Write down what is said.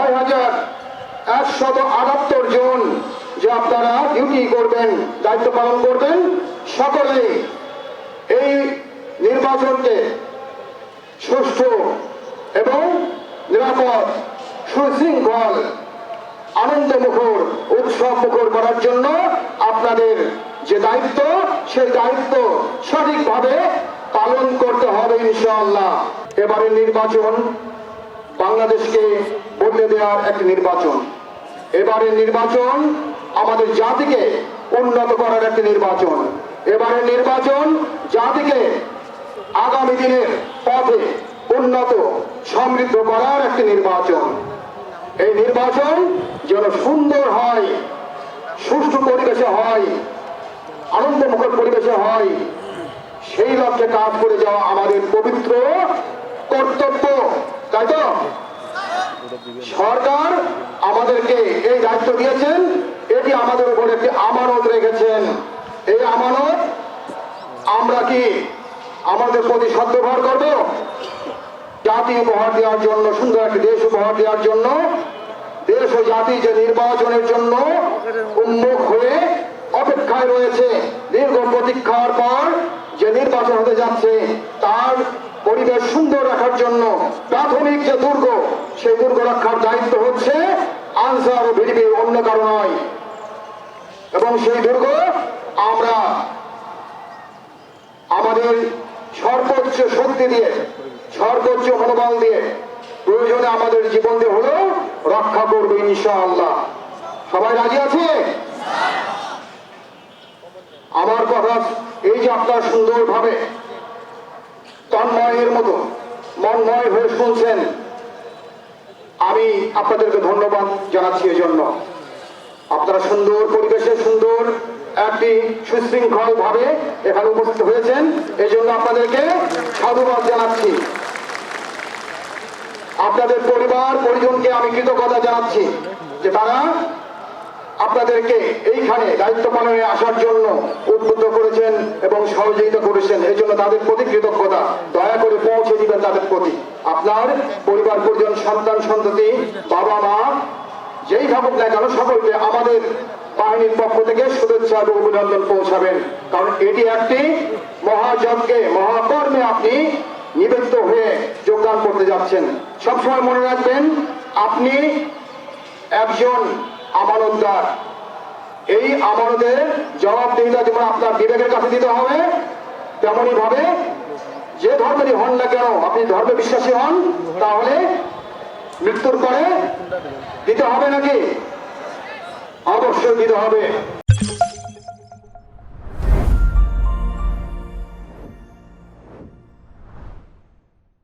6,178 জন যে আপনারা ডিউটি করবেন, দায়িত্ব পালন করবেন, সকলে এই নির্বাচনকে সুষ্ঠু এবং নিরাপদ, সুশৃঙ্খল, আনন্দমুখর, উৎসব মুখর করার জন্য আপনাদের যে দায়িত্ব, সেই দায়িত্ব সঠিকভাবে পালন করতে হবে ইনশাআল্লাহ। এবারের নির্বাচন বাংলাদেশকে বদলে দেওয়ার একটি নির্বাচন। এবারের নির্বাচন আমাদের জাতিকে উন্নত করার একটি নির্বাচন। এবারের নির্বাচন জাতিকে আগামী দিনের পথে উন্নত সমৃদ্ধ করার একটি নির্বাচন। এই নির্বাচন যেন সুন্দর হয়, সুষ্ঠু পরিবেশে হয়, আনন্দমুখর পরিবেশে হয়, সেই লক্ষ্যে কাজ করে যাওয়া আমাদের পবিত্র কর্তব্য, তাই তো? সরকার আমাদেরকে এই দায়িত্ব দিয়েছেন, এটি আমাদের উপর একটি আমানত রেখেছেন। এই আমানত আমরা কি আমাদের প্রতি সদ্ব্যবহার করব? জাতি উপহার দেওয়ার জন্য, সুন্দর একটি দেশ উপহার দেওয়ার জন্য, দেশ ও জাতি যে নির্বাচনের জন্য উন্মুখ হয়ে অপেক্ষায় রয়েছে, দীর্ঘ প্রতীক্ষার পর যে নির্বাচন হতে যাচ্ছে, তার পরিবেশ সুন্দর রাখার জন্য প্রাথমিক যে দুর্গ, সেই দুর্গ রক্ষার দায়িত্ব হচ্ছে আনসার ও ভিডিপির, অন্য কারো নয়। এবং সেই দুর্গ আমরা আমাদের সর্বোচ্চ শক্তি দিয়ে, সর্বোচ্চ মনোবল দিয়ে, প্রয়োজনে আমাদের জীবন দিয়ে হলেও রক্ষা করবে ইনশাআল্লাহ। সবাই রাজি আছে? আমার কথা এই যে আপনারা সুন্দরভাবে তন্ময়ের মতো মনময় হয়ে শুনছেন, আমি আপনাদেরকে ধন্যবাদ জানাচ্ছি। এই জন্য আপনারা সুন্দর পরিবেশে, সুন্দর একটি সুশৃঙ্খল ভাবে এখানে উপস্থিত হয়েছেন, এই জন্য আপনাদেরকে সাধুবাদ জানাচ্ছি। আপনাদের পরিবার পরিজনকে আমি কৃতজ্ঞতা জানাচ্ছি যে তারা আপনাদেরকে এইখানে দায়িত্ব পালনে আসার জন্য উদ্বুদ্ধ করেছেন এবং সহযোগিতা করেছেন। এই জন্য তাদের প্রতি কৃতজ্ঞতা। দয়া করে পৌঁছে দিবেন তাদের প্রতি। আপনার পরিবার পরিজন, সন্তান সন্ততি, বাবা মা যেই থাকুক না কেন, সকলকে আমাদের বাহিনীর পক্ষ থেকে শুভেচ্ছা এবং অভিনন্দন পৌঁছাবেন। কারণ এটি একটি মহাযজ্ঞে, মহাকর্মে আপনি নিবেদিত হয়ে যোগদান করতে যাচ্ছেন। সবসময় মনে রাখবেন, আপনি একজন আমানতদার। এই আমানতের জবাবদিহিতা যেমন আপনার বিবেকের কাছে দিতে হবে, তেমনই ভাবে যে ধর্মেরই হন না কেন, আপনি ধর্মে বিশ্বাসী হন, তাহলে মৃত্যুর পরে দিতে হবে নাকি? অবশ্যই দিতে হবে।